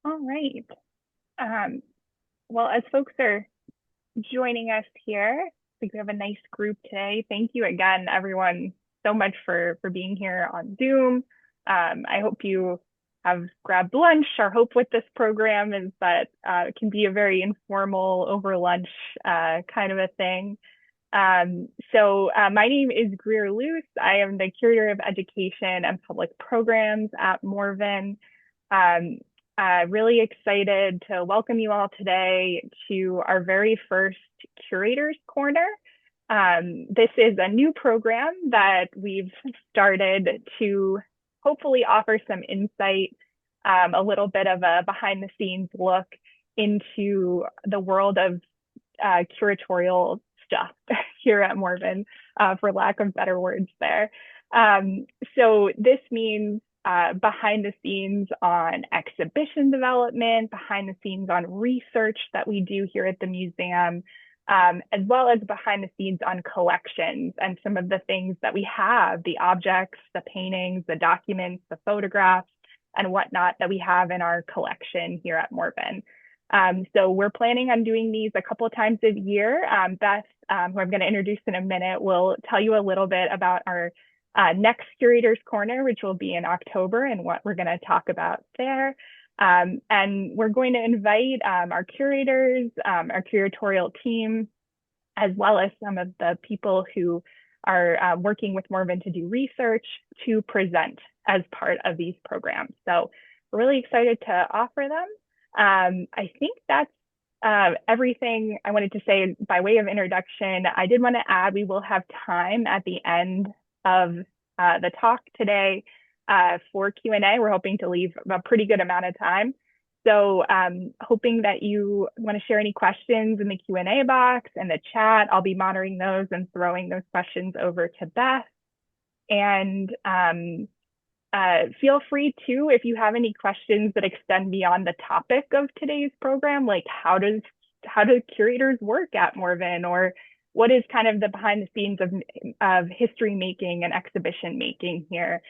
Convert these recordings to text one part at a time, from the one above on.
All right. Um, well, as folks are joining us here, I think we have a nice group today. Thank you again, everyone, so much for being here on Zoom. I hope you have grabbed lunch. Our hope with this program is that it can be a very informal over lunch kind of a thing. My name is Greer Luce. I am the Curator of Education and Public Programs at Morven. Um, really excited to welcome you all today to our very first Curators Corner. This is a new program that we've started to hopefully offer some insight, a little bit of a behind the scenes look into the world of curatorial stuff here at Morven, for lack of better words there. So this means behind the scenes on exhibition development, behind the scenes on research that we do here at the museum, as well as behind the scenes on collections and some of the things that we have, the objects, the paintings, the documents, the photographs, and whatnot that we have in our collection here at Morven. So we're planning on doing these a couple of times a year. Beth, who I'm going to introduce in a minute, will tell you a little bit about our next Curators Corner, which will be in October, and what we're going to talk about there. And we're going to invite our curators, our curatorial team, as well as some of the people who are working with Morven to do research to present as part of these programs. So we're really excited to offer them. I think that's everything I wanted to say by way of introduction. I did want to add we will have time at the end of the talk today for Q&A. We're hoping to leave a pretty good amount of time. So hoping that you want to share any questions in the Q&A box and the chat. I'll be monitoring those and throwing those questions over to Beth. And feel free to, if you have any questions that extend beyond the topic of today's program, like how do curators work at Morven, or what is kind of the behind the scenes of history making and exhibition making here.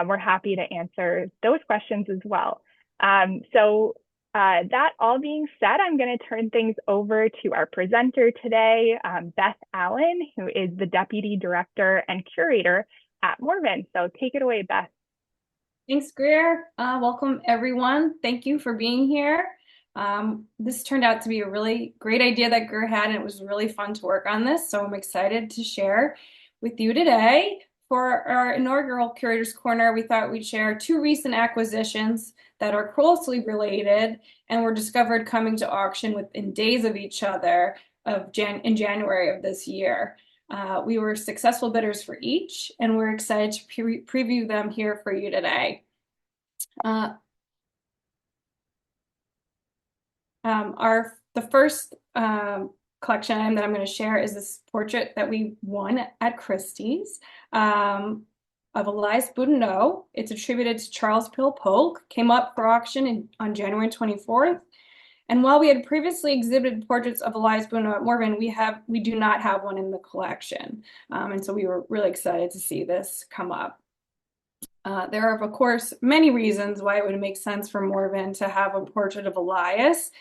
We're happy to answer those questions as well. That all being said, I'm going to turn things over to our presenter today, Beth Allan, who is the Deputy Director and Curator at Morven. So take it away, Beth. Thanks, Greer. Welcome, everyone. Thank you for being here. This turned out to be a really great idea that Greer had, and it was really fun to work on this. So I'm excited to share with you today. For our inaugural Curators Corner, we thought we'd share two recent acquisitions that are closely related and were discovered coming to auction within days of each other in January of this year. We were successful bidders for each, and we're excited to preview them here for you today. The first collection item that I'm going to share is this portrait that we won at Christie's of Elias Boudinot. It's attributed to Charles Pill Polk, came up for auction on January 24th. And while we had previously exhibited portraits of Elias Boudinot at Morven, we do not have one in the collection. And so we were really excited to see this come up. There are, of course, many reasons why it would make sense for Morven to have a portrait of Elias.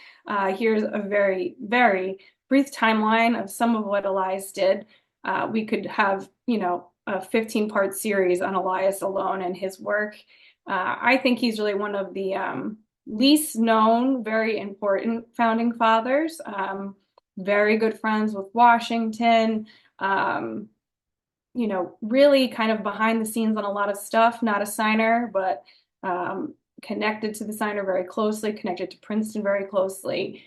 Here's a very, very brief timeline of some of what Elias did. We could have, a 15-part series on Elias alone and his work. I think he's really one of the least known, very important founding fathers. Very good friends with Washington. Really kind of behind the scenes on a lot of stuff, not a signer, but connected to the signer very closely, connected to Princeton very closely.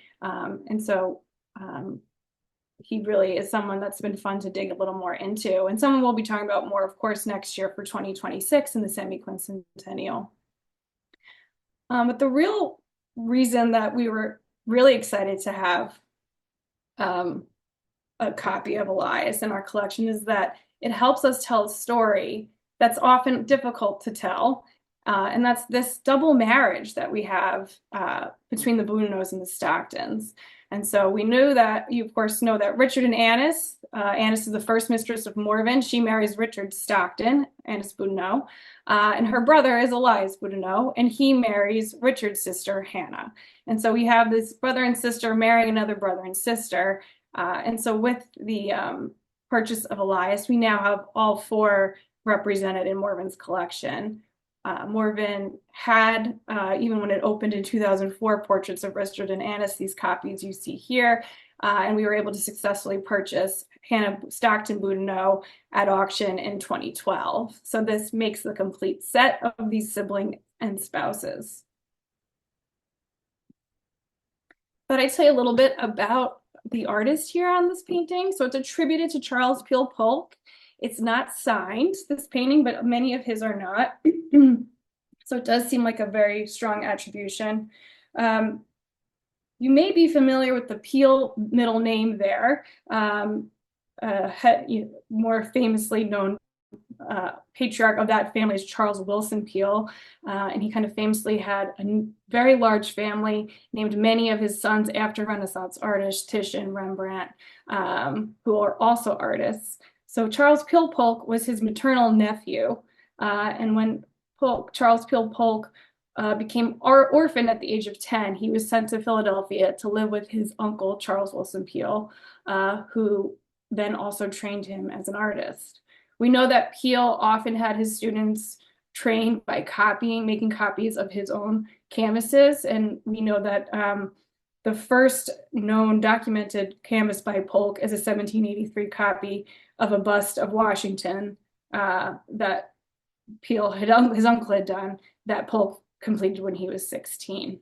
He really is someone that's been fun to dig a little more into, and someone we'll be talking about more, of course, next year for 2026 in the semi-quincentennial. But the real reason that we were really excited to have a copy of Elias in our collection is that it helps us tell a story that's often difficult to tell. And that's this double marriage that we have between the Boudinots and the Stocktons. And so we knew that, you of course know that Richard and Annis, Annis is the first mistress of Morven. She marries Richard Stockton, Annis Boudinot, and her brother is Elias Boudinot, and he marries Richard's sister, Hannah. And so we have this brother and sister marrying another brother and sister. And so with the purchase of Elias, we now have all four represented in Morven's collection. Morven had, even when it opened in 2004, portraits of Richard and Annis, these copies you see here, and we were able to successfully purchase Hannah Stockton Boudinot at auction in 2012. So this makes the complete set of these siblings and spouses. But I tell you a little bit about the artist here on this painting. So it's attributed to Charles Peale Polk. It's not signed, this painting, but many of his are not. So it does seem like a very strong attribution. You may be familiar with the Peale middle name there. More famously known patriarch of that family is Charles Willson Peale, and he kind of famously had a very large family, named many of his sons after Renaissance artists, Titian, Rembrandt, who are also artists. So Charles Peale Polk was his maternal nephew, and when Charles Peale Polk became orphaned at the age of 10, he was sent to Philadelphia to live with his uncle, Charles Willson Peale, who then also trained him as an artist. We know that Peale often had his students trained by making copies of his own canvases, and we know that the first known documented canvas by Polk is a 1783 copy of a bust of Washington that Peale, his uncle, had done, that Polk completed when he was 16.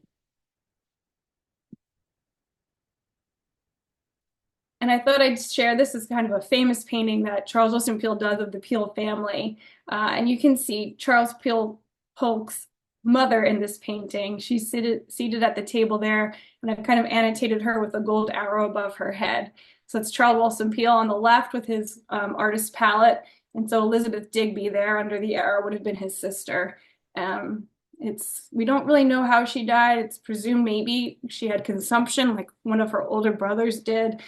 And I thought I'd share, this is kind of a famous painting that Charles Willson Peale does of the Peale family. And you can see Charles Peale Polk's mother in this painting. She's seated at the table there, and I've kind of annotated her with a gold arrow above her head. So it's Charles Willson Peale on the left with his artist palette. And so Elizabeth Digby there under the arrow would have been his sister. We don't really know how she died. It's presumed maybe she had consumption like one of her older brothers did.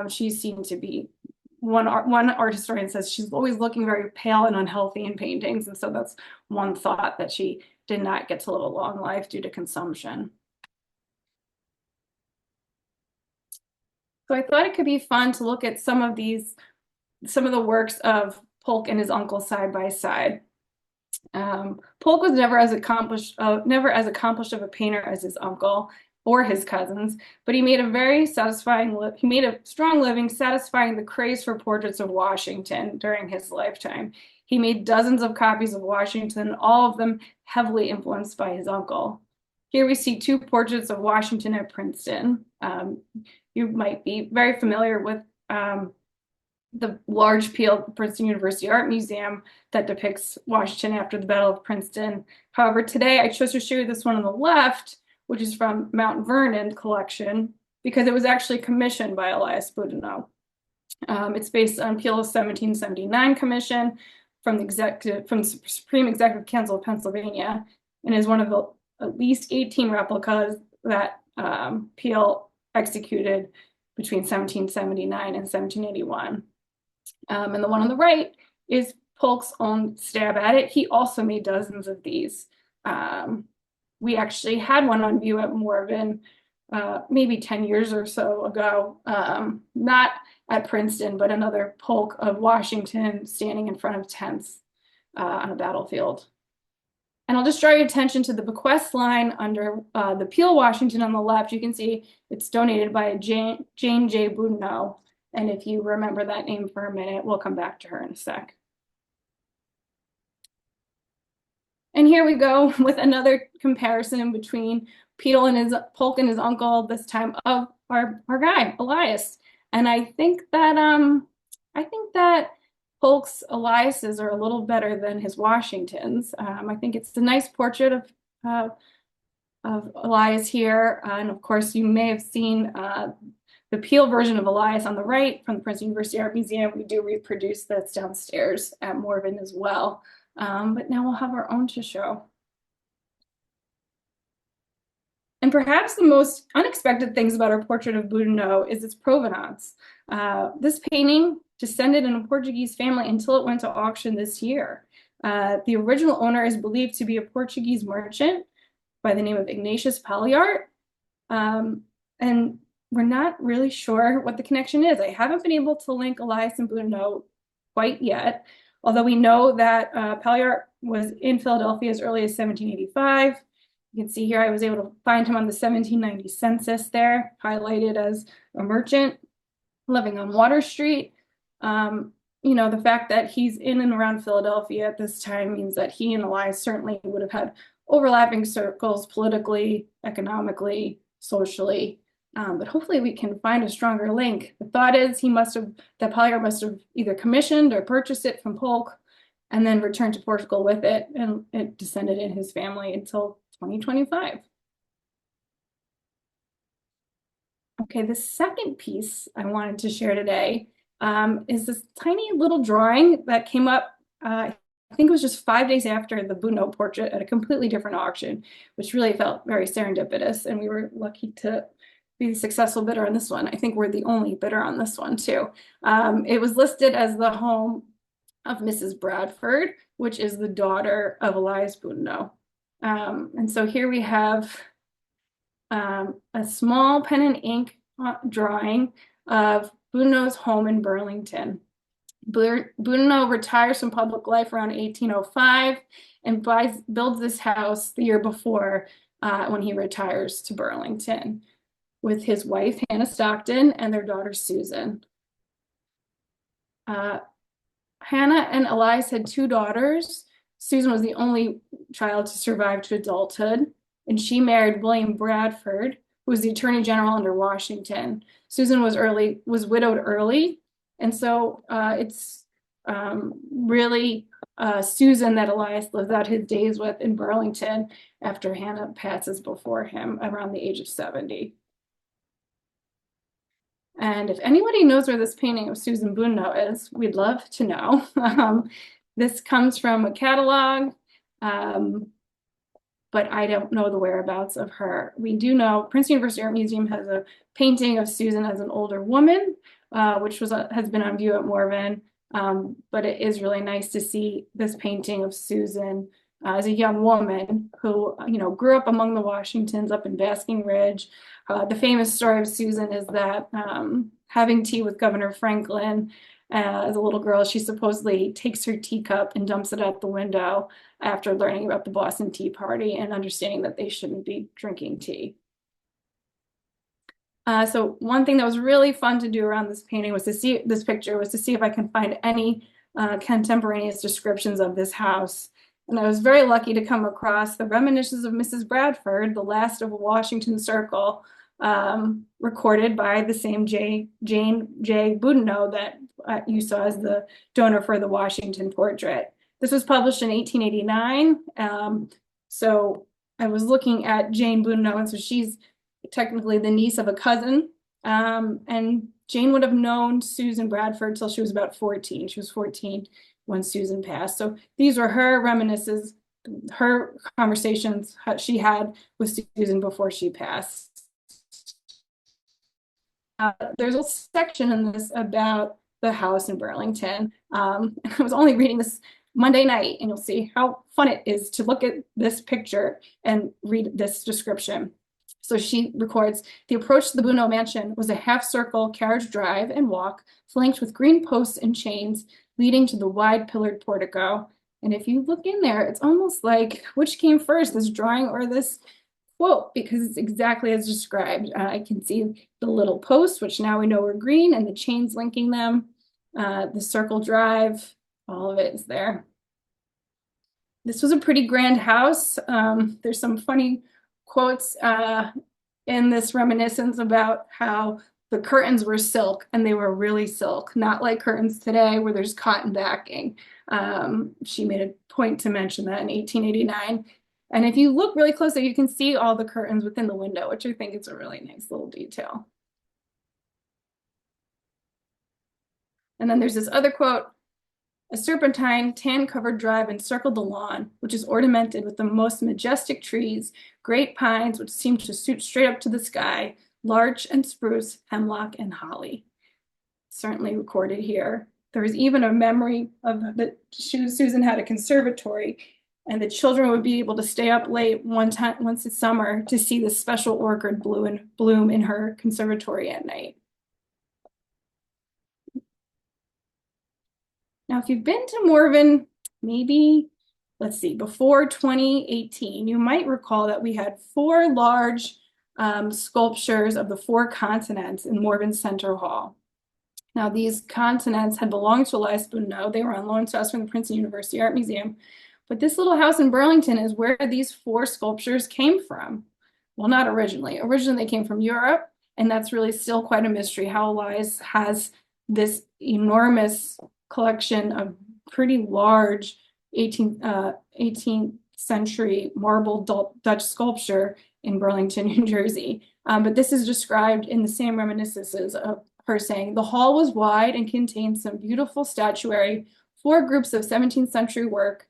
She seemed to be, one art historian says she's always looking very pale and unhealthy in paintings. And so that's one thought, that she did not get to live a long life due to consumption. So I thought it could be fun to look at some of the works of Polk and his uncle side by side. Polk was never as accomplished of a painter as his uncle or his cousins, but he made a strong living satisfying the craze for portraits of Washington during his lifetime. He made dozens of copies of Washington, all of them heavily influenced by his uncle. Here we see two portraits of Washington at Princeton. You might be very familiar with the large Peale Princeton University Art Museum that depicts Washington after the Battle of Princeton. However, today I chose to show you this one on the left, which is from Mount Vernon collection, because it was actually commissioned by Elias Boudinot. It's based on Peale's 1779 commission from the Supreme Executive Council of Pennsylvania, and is one of the at least 18 replicas that Peale executed between 1779 and 1781. And the one on the right is Polk's own stab at it. He also made dozens of these. We actually had one on view at Morven maybe 10 years or so ago, not at Princeton, but another Polk of Washington standing in front of tents on a battlefield. And I'll just draw your attention to the bequest line under the Peale Washington on the left. You can see it's donated by Jane J. Boudinot. And if you remember that name for a minute, we'll come back to her in a sec. And here we go with another comparison between Polk and his uncle, this time of our guy, Elias. And I think that Polk's Elias's are a little better than his Washingtons. I think it's a nice portrait of Elias here. And of course, you may have seen the Peale version of Elias on the right from the Princeton University Art Museum. We do reproduce this downstairs at Morven as well. But now we'll have our own to show. And perhaps the most unexpected things about our portrait of Boudinot is its provenance. This painting descended in a Portuguese family until it went to auction this year. The original owner is believed to be a Portuguese merchant by the name of Ignatius Palliart. And we're not really sure what the connection is. I haven't been able to link Elias and Boudinot quite yet, although we know that Palliart was in Philadelphia as early as 1785. You can see here I was able to find him on the 1790 census there, highlighted as a merchant living on Water Street. The fact that he's in and around Philadelphia at this time means that he and Elias certainly would have had overlapping circles politically, economically, socially. But hopefully we can find a stronger link. The thought is that Palliart must have either commissioned or purchased it from Polk and then returned to Portugal with it, and it descended in his family until 2025. Okay, the second piece I wanted to share today is this tiny little drawing that came up, I think it was just 5 days after the Boudinot portrait at a completely different auction, which really felt very serendipitous, and we were lucky to be the successful bidder on this one. I think we're the only bidder on this one too. It was listed as the home of Mrs. Bradford, which is the daughter of Elias Boudinot. And so here we have a small pen and ink drawing of Boudinot's home in Burlington. Boudinot retires from public life around 1805 and builds this house the year before when he retires to Burlington with his wife, Annis Stockton, and their daughter, Susan. Hannah and Elias had 2 daughters. Susan was the only child to survive to adulthood, and she married William Bradford, who was the Attorney General under Washington. Susan was widowed early, and so it's really Susan that Elias lives out his days with in Burlington after Hannah passes before him around the age of 70. And if anybody knows where this painting of Susan Boudinot is, we'd love to know. This comes from a catalog, but I don't know the whereabouts of her. We do know Princeton University Art Museum has a painting of Susan as an older woman, which has been on view at Morven. But it is really nice to see this painting of Susan as a young woman who, grew up among the Washingtons up in Basking Ridge. The famous story of Susan is that having tea with Governor Franklin as a little girl, she supposedly takes her teacup and dumps it out the window after learning about the Boston Tea Party and understanding that they shouldn't be drinking tea. So one thing that was really fun to do around this painting was to see this picture, was to see if I can find any contemporaneous descriptions of this house. And I was very lucky to come across the reminiscences of Mrs. Bradford, the last of a Washington Circle, recorded by the same Jane J. Boudinot that you saw as the donor for the Washington portrait. This was published in 1889. So I was looking at Jane Boudinot, and so she's technically the niece of a cousin. And Jane would have known Susan Bradford till she was about 14. She was 14 when Susan passed. So these were her reminiscences, her conversations she had with Susan before she passed. There's a section in this about the house in Burlington. I was only reading this Monday night, and you'll see how fun it is to look at this picture and read this description. So she records, the approach to the Boudinot mansion was a half-circle carriage drive and walk flanked with green posts and chains leading to the wide pillared portico. And if you look in there, it's almost like which came first, this drawing or this quote, because it's exactly as described. I can see the little posts, which now we know are green, and the chains linking them, the circle drive, all of it is there. This was a pretty grand house. There's some funny quotes in this reminiscence about how the curtains were silk, and they were really silk, not like curtains today where there's cotton backing. She made a point to mention that in 1889. And if you look really closely, you can see all the curtains within the window, which I think is a really nice little detail. And then there's this other quote. A serpentine, tan-covered drive encircled the lawn, which is ornamented with the most majestic trees, great pines, which seem to shoot straight up to the sky, larch and spruce, hemlock and holly. Certainly recorded here. There was even a memory of that Susan had a conservatory, and the children would be able to stay up late once it's summer to see the special orchid bloom in her conservatory at night. Now, if you've been to Morven, maybe, let's see, before 2018, you might recall that we had four large sculptures of the four continents in Morven Center Hall. Now, these continents had belonged to Elias Boudinot. They were on loan to us from the Princeton University Art Museum. But this little house in Burlington is where these four sculptures came from. Well, not originally. Originally, they came from Europe, and that's really still quite a mystery how Elias has this enormous collection of pretty large 18th century marble Dutch sculpture in Burlington, New Jersey. But this is described in the same reminiscences of her saying, the hall was wide and contained some beautiful statuary, four groups of 17th century work,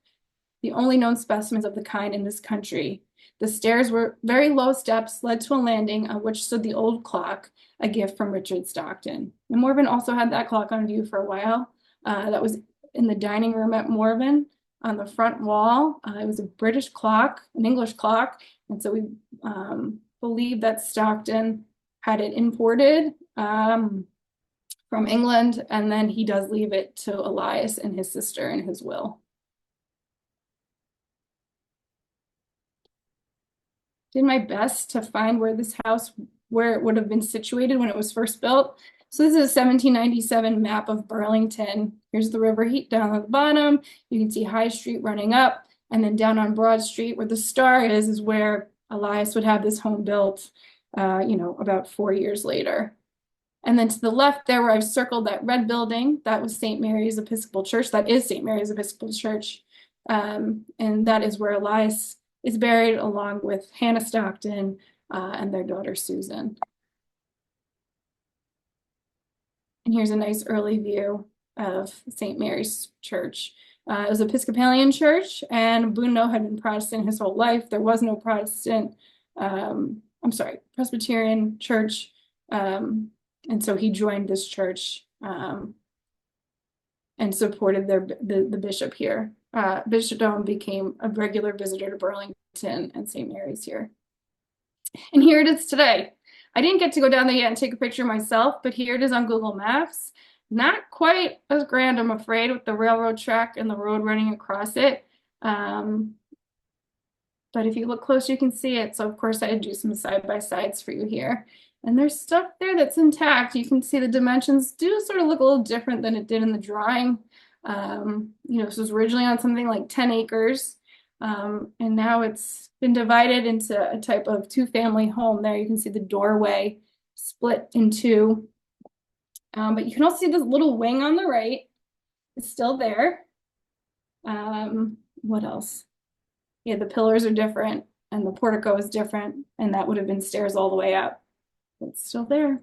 the only known specimens of the kind in this country. The stairs were very low steps, led to a landing on which stood the old clock, a gift from Richard Stockton. And Morven also had that clock on view for a while. That was in the dining room at Morven on the front wall. It was a British clock, an English clock. And so we believe that Stockton had it imported from England, and then he does leave it to Elias and his sister in his will. Did my best to find where this house, where it would have been situated when it was first built. So this is a 1797 map of Burlington. Here's the river down at the bottom. You can see High Street running up, and then down on Broad Street where the star is where Elias would have this home built, about 4 years later. And then to the left there where I've circled that red building, that was St. Mary's Episcopal Church. That is St. Mary's Episcopal Church. And that is where Elias is buried along with Hannah Stockton and their daughter Susan. And here's a nice early view of St. Mary's Church. It was an Episcopalian church, and Boudinot had been Protestant his whole life. There was no Presbyterian church. And so he joined this church and supported the bishop here. Bishop Doan became a regular visitor to Burlington and St. Mary's here. And here it is today. I didn't get to go down there yet and take a picture myself, but here it is on Google Maps. Not quite as grand, I'm afraid, with the railroad track and the road running across it. But if you look close, you can see it. So of course I do some side-by-sides for you here. And there's stuff there that's intact. You can see the dimensions do sort of look a little different than it did in the drawing. This was originally on something like 10 acres. And now it's been divided into a type of two-family home there. You can see the doorway split in two. But you can also see this little wing on the right. It's still there. What else? Yeah, the pillars are different and the portico is different, and that would have been stairs all the way up. It's still there.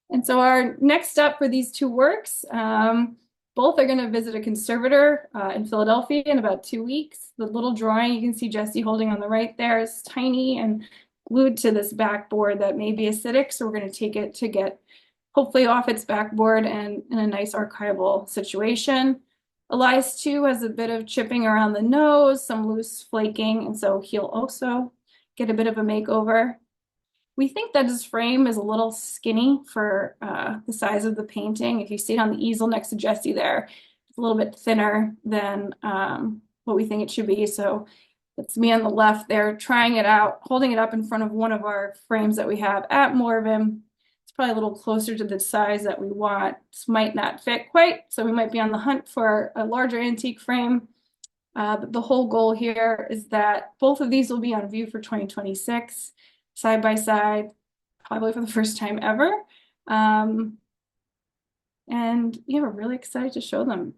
And so our next step for these two works, both are going to visit a conservator in Philadelphia in about 2 weeks. The little drawing you can see Jesse holding on the right there is tiny and glued to this backboard that may be acidic. So we're going to take it to get hopefully off its backboard and in a nice archival situation. Elias too has a bit of chipping around the nose, some loose flaking, and so he'll also get a bit of a makeover. We think that his frame is a little skinny for the size of the painting. If you see it on the easel next to Jesse there, it's a little bit thinner than what we think it should be. So that's me on the left there, trying it out, holding it up in front of one of our frames that we have at Morven. It's probably a little closer to the size that we want. This might not fit quite, so we might be on the hunt for a larger antique frame. But the whole goal here is that both of these will be on view for 2026. Side by side, probably for the first time ever. And yeah, we're really excited to show them.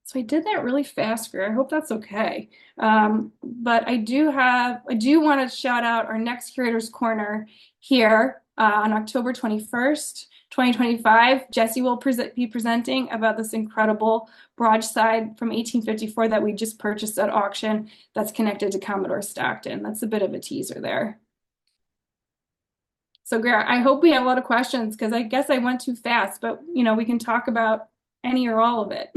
So I did that really fast, Greer. I hope that's okay. But I do want to shout out our next Curator's Corner here on October 21st. 2025, Jesse will be presenting about this incredible broadside from 1854 that we just purchased at auction that's connected to Commodore Stockton. That's a bit of a teaser there. So, Greer, I hope we have a lot of questions because I guess I went too fast, but we can talk about any or all of it.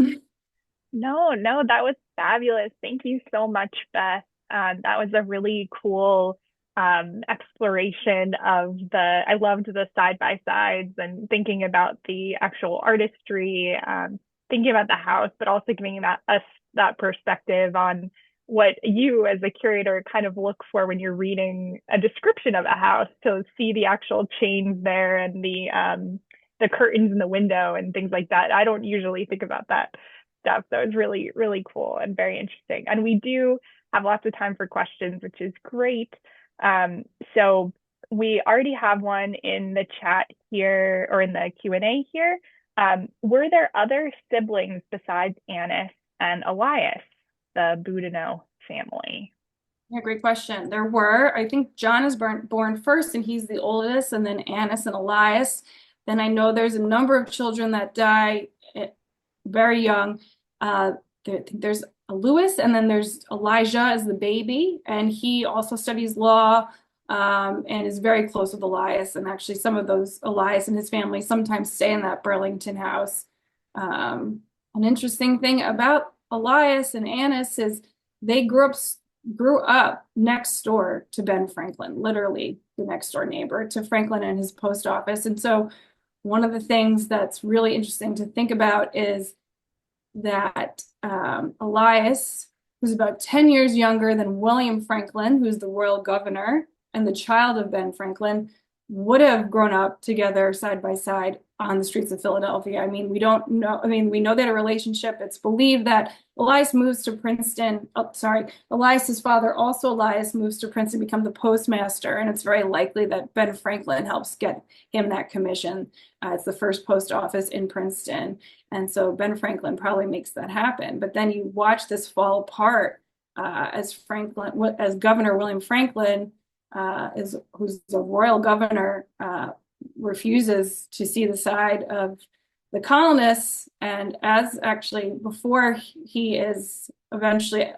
No, no, that was fabulous. Thank you so much, Beth. That was a really cool exploration of I loved the side by sides and thinking about the actual artistry, thinking about the house, but also giving us that perspective on what you as a curator kind of look for when you're reading a description of a house to see the actual chains there and the curtains in the window and things like that. I don't usually think about that stuff. So it's really, really cool and very interesting. And we do have lots of time for questions, which is great. So we already have one in the chat here or in the Q&A here. Were there other siblings besides Annis and Elias, the Boudinot family? Yeah, great question. There were. I think John is born first, and he's the oldest, and then Annis and Elias. Then I know there's a number of children that die very young. I think there's a Lewis, and then there's Elijah as the baby, and he also studies law and is very close with Elias. And actually, some of those Elias and his family sometimes stay in that Burlington house. An interesting thing about Elias and Annis is they grew up next door to Ben Franklin, literally the next door neighbor to Franklin and his post office. And so one of the things that's really interesting to think about is that Elias, who's about 10 years younger than William Franklin, who's the royal governor and the child of Ben Franklin, would have grown up together side by side on the streets of Philadelphia. I mean, we don't know. I mean, we know they had a relationship. It's believed that Elias moves to Princeton. Oh, sorry. Elias's father, also Elias, moves to Princeton to become the postmaster. And it's very likely that Ben Franklin helps get him that commission. It's the first post office in Princeton. And so Ben Franklin probably makes that happen. But then you watch this fall apart as Governor William Franklin, who's the royal governor, refuses to see the side of the colonists. And as actually before he is eventually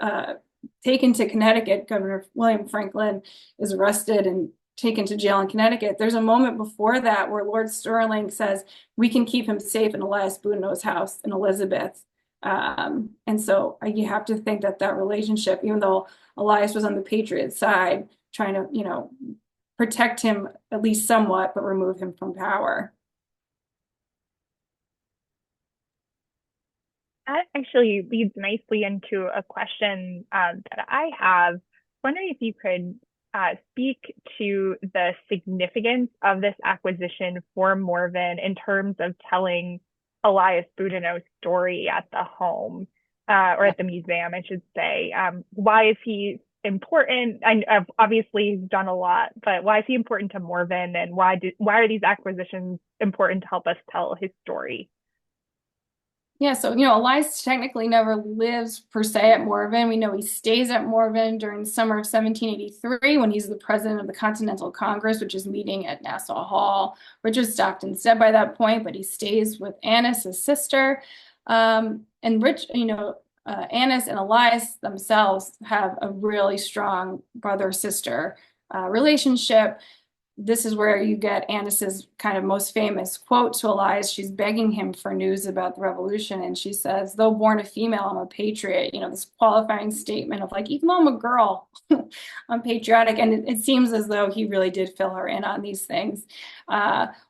taken to Connecticut, Governor William Franklin is arrested and taken to jail in Connecticut. There's a moment before that where Lord Stirling says, we can keep him safe in Elias Boudinot's house in Elizabeth. And so you have to think that relationship, even though Elias was on the Patriot side, trying to, protect him at least somewhat, but remove him from power. That actually leads nicely into a question that I have. Wondering if you could speak to the significance of this acquisition for Morven in terms of telling Elias Boudinot's story at the home or at the museum, I should say. Why is he important? And obviously he's done a lot, but why is he important to Morven, and why are these acquisitions important to help us tell his story? Yeah, so Elias technically never lives per se at Morven. We know he stays at Morven during the summer of 1783 when he's the president of the Continental Congress, which is meeting at Nassau Hall. Richard Stockton's dead by that point, but he stays with Annis, his sister. And Annis and Elias themselves have a really strong brother-sister relationship. This is where you get Annis's kind of most famous quote to Elias. She's begging him for news about the revolution. And she says, though born a female, I'm a patriot. This qualifying statement of like, even though I'm a girl, I'm patriotic. And it seems as though he really did fill her in on these things.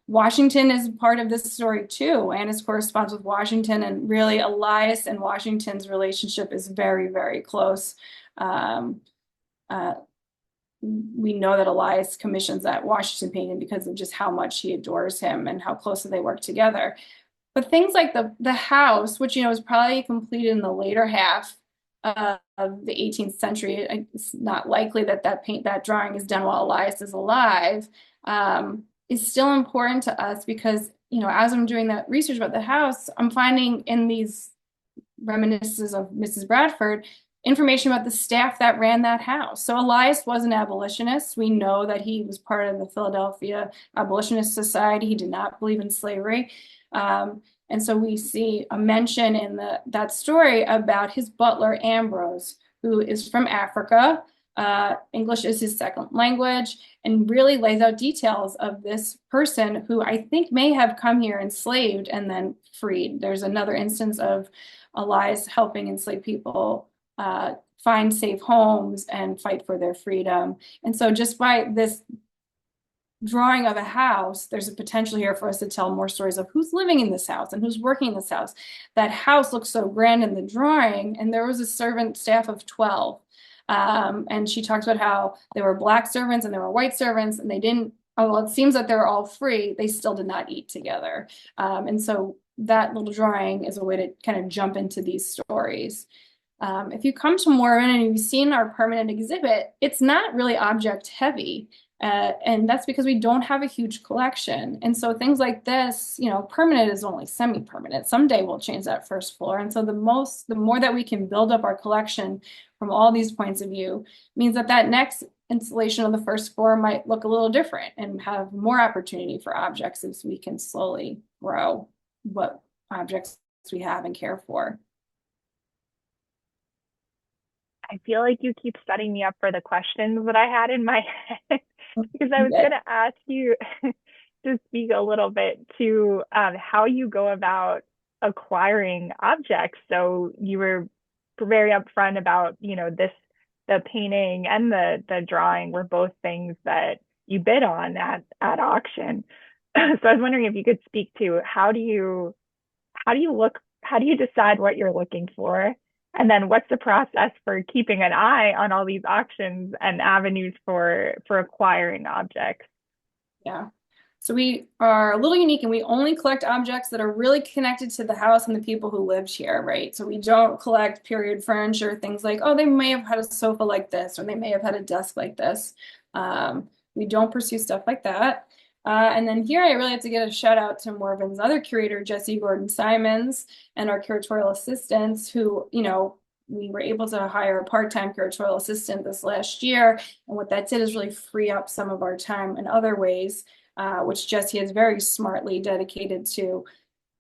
Washington is part of this story too. Annis corresponds with Washington, and really Elias and Washington's relationship is very, very close. We know that Elias commissions that Washington painting because of just how much he adores him and how closely they work together. But things like the house, which is probably completed in the later half of the 18th century, it's not likely that drawing is done while Elias is alive, is still important to us because as I'm doing that research about the house, I'm finding in these reminiscences of Mrs. Bradford information about the staff that ran that house. So Elias was an abolitionist. We know that he was part of the Philadelphia Abolitionist Society. He did not believe in slavery. And so we see a mention in that story about his butler, Ambrose, who is from Africa. English is his second language, and really lays out details of this person who I think may have come here enslaved and then freed. There's another instance of Elias helping enslaved people find safe homes and fight for their freedom. And so just by this drawing of a house, there's a potential here for us to tell more stories of who's living in this house and who's working in this house. That house looks so grand in the drawing, and there was a servant staff of 12. And she talks about how there were black servants and there were white servants, and they didn't, well, it seems that they were all free. They still did not eat together. And so that little drawing is a way to kind of jump into these stories. If you come to Morven and you've seen our permanent exhibit, it's not really object heavy. And that's because we don't have a huge collection. And so things like this, you know, permanent is only semi-permanent. Someday we'll change that first floor. And so the more that we can build up our collection from all these points of view means that that next installation of the first floor might look a little different and have more opportunity for objects as we can slowly grow what objects we have and care for. I feel like you keep setting me up for the questions that I had in my head because I was going to ask you to speak a little bit to how you go about acquiring objects. So you were very upfront about, you know, the painting and the drawing were both things that you bid on at auction. So I was wondering if you could speak to how do you decide what you're looking for? And then what's the process for keeping an eye on all these auctions and avenues for acquiring objects? Yeah. So we are a little unique and we only collect objects that are really connected to the house and the people who lived here, right? So we don't collect period furniture, things like, oh, they may have had a sofa like this, or they may have had a desk like this. We don't pursue stuff like that. And then here I really have to give a shout out to Morven's other curator, Jesse Gordon-Simons, and our curatorial assistants who, you know, we were able to hire a part-time curatorial assistant this last year. And what that did is really free up some of our time in other ways, which Jesse has very smartly dedicated to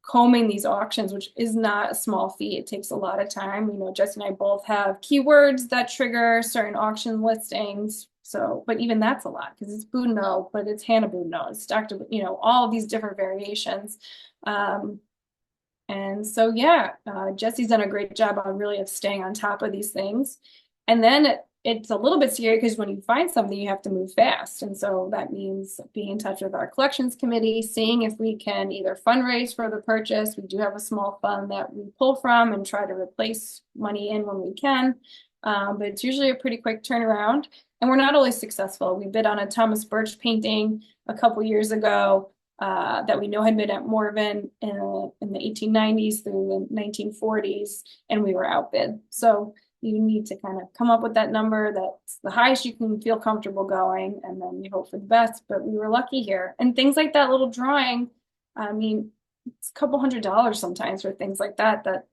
combing these auctions, which is not a small feat. It takes a lot of time. You know, Jesse and I both have keywords that trigger certain auction listings. So, but even that's a lot because it's Boudinot, but it's Hannah Boudinot, it's Dr., you know, all of these different variations. And so, yeah, Jesse's done a great job on really of staying on top of these things. And then it's a little bit scary because when you find something, you have to move fast. And so that means being in touch with our collections committee, seeing if we can either fundraise for the purchase. We do have a small fund that we pull from and try to replace money in when we can. But it's usually a pretty quick turnaround. And we're not always successful. We bid on a Thomas Birch painting a couple years ago that we know had been at Morven in the 1890s through the 1940s, and we were outbid. So you need to kind of come up with that number that's the highest you can feel comfortable going, and then you hope for the best. But we were lucky here. And things like that little drawing, I mean, it's a couple $100 sometimes for things like that that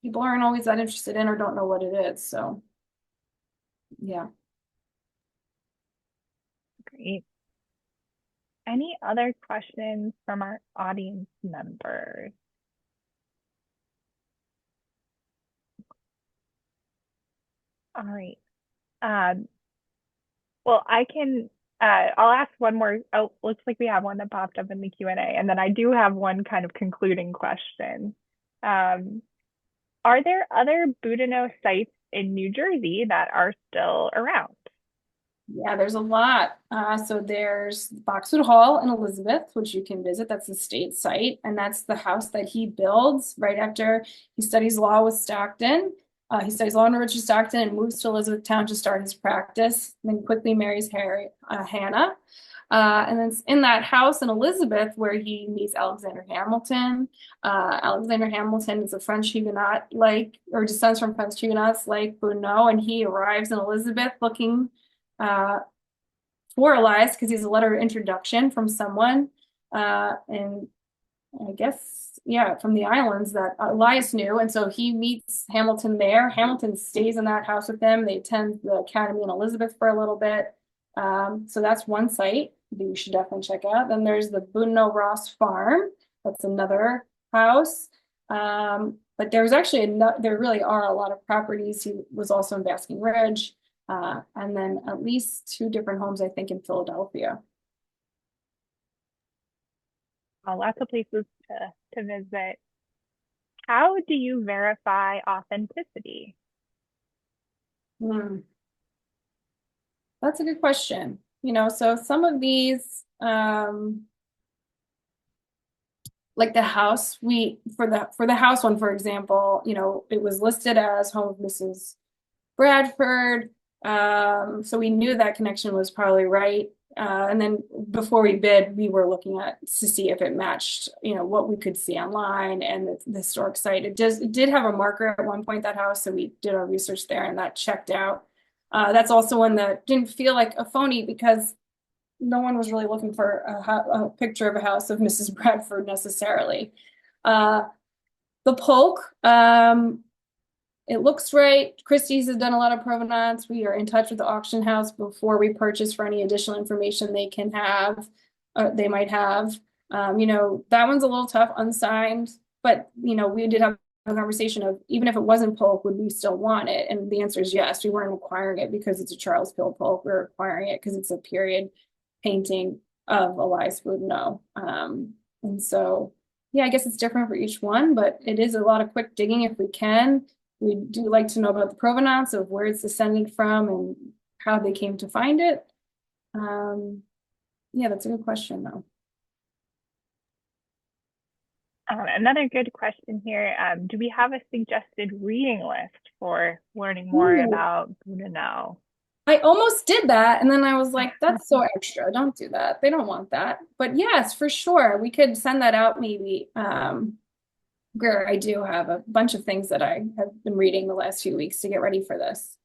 people aren't always that interested in or don't know what it is. So, yeah. Great. Any other questions from our audience members? All right. Well, I'll ask one more. Oh, looks like we have one that popped up in the Q&A. And then I do have one kind of concluding question. Are there other Boudinot sites in New Jersey that are still around? Yeah, there's a lot. So there's Boxwood Hall in Elizabeth, which you can visit. That's a state site. And that's the house that he builds right after he studies law with Stockton. He studies law under Richard Stockton and moves to Elizabethtown to start his practice, and then quickly marries Hannah. And then it's in that house in Elizabeth where he meets Alexander Hamilton. Alexander Hamilton is a French Huguenot or descends from French Huguenots like Boudinot, and he arrives in Elizabeth looking for Elias because he's a letter of introduction from someone. And I guess yeah, from the islands that Elias knew. And so he meets Hamilton there. Hamilton stays in that house with him. They attend the Academy in Elizabeth for a little bit. So that's one site that you should definitely check out. Then there's the Boudinot Ross Farm. That's another house. But there was actually there really are a lot of properties. He was also in Basking Ridge, and then at least 2 different homes, I think, in Philadelphia. Lots of places to visit. How do you verify authenticity? Hmm. That's a good question. So some of these, like the house, for the house one, for example, it was listed as home of Mrs. Bradford. So we knew that connection was probably right. And then before we bid, we were looking at to see if it matched, what we could see online and the historic site. It did have a marker at one point, that house, so we did our research there and that checked out. That's also one that didn't feel like a phony because no one was really looking for a picture of a house of Mrs. Bradford necessarily. The Polk, it looks right. Christie's has done a lot of provenance. We are in touch with the auction house before we purchase for any additional information they might have. That one's a little tough, unsigned, but we did have a conversation of even if it wasn't Polk, would we still want it? And the answer is yes. We weren't acquiring it because it's a Charles Pill Polk. We're acquiring it because it's a period painting of Elias Boudinot. And so, yeah, I guess it's different for each one, but it is a lot of quick digging if we can. We do like to know about the provenance of where it's descended from and how they came to find it. Yeah, that's a good question, though. Another good question here. Do we have a suggested reading list for learning more Ooh. about Boudinot? I almost did that, and then I was like, that's so extra. Don't do that. They don't want that. But yes, for sure. We could send that out maybe. Where I do have a bunch of things that I have been reading the last few weeks to get ready for this.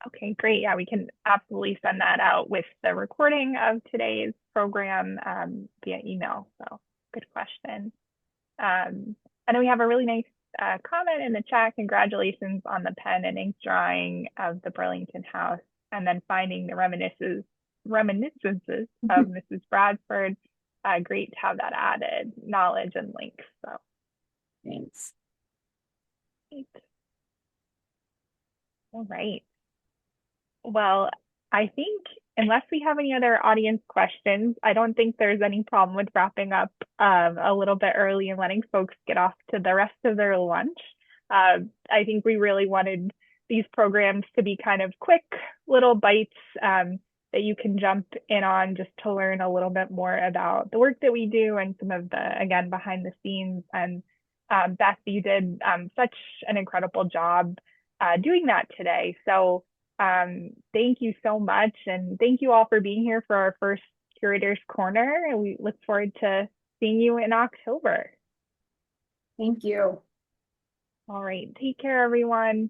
Okay, great. Yeah, we can absolutely send that out with the recording of today's program via email. So good question. I know we have a really nice comment in the chat. Congratulations on the pen and ink drawing of the Burlington House and then finding the reminiscences of Mrs. Bradford. Great to have that added knowledge and links. So Thanks. great. All right. Well, I think unless we have any other audience questions, I don't think there's any problem with wrapping up a little bit early and letting folks get off to the rest of their lunch. I think we really wanted these programs to be kind of quick little bites that you can jump in on just to learn a little bit more about the work that we do and some of the, again, behind the scenes. And Beth, you did such an incredible job doing that today. So thank you so much. And thank you all for being here for our first Curator's Corner. And we look forward to seeing you in October. Thank you. All right. Take care, everyone.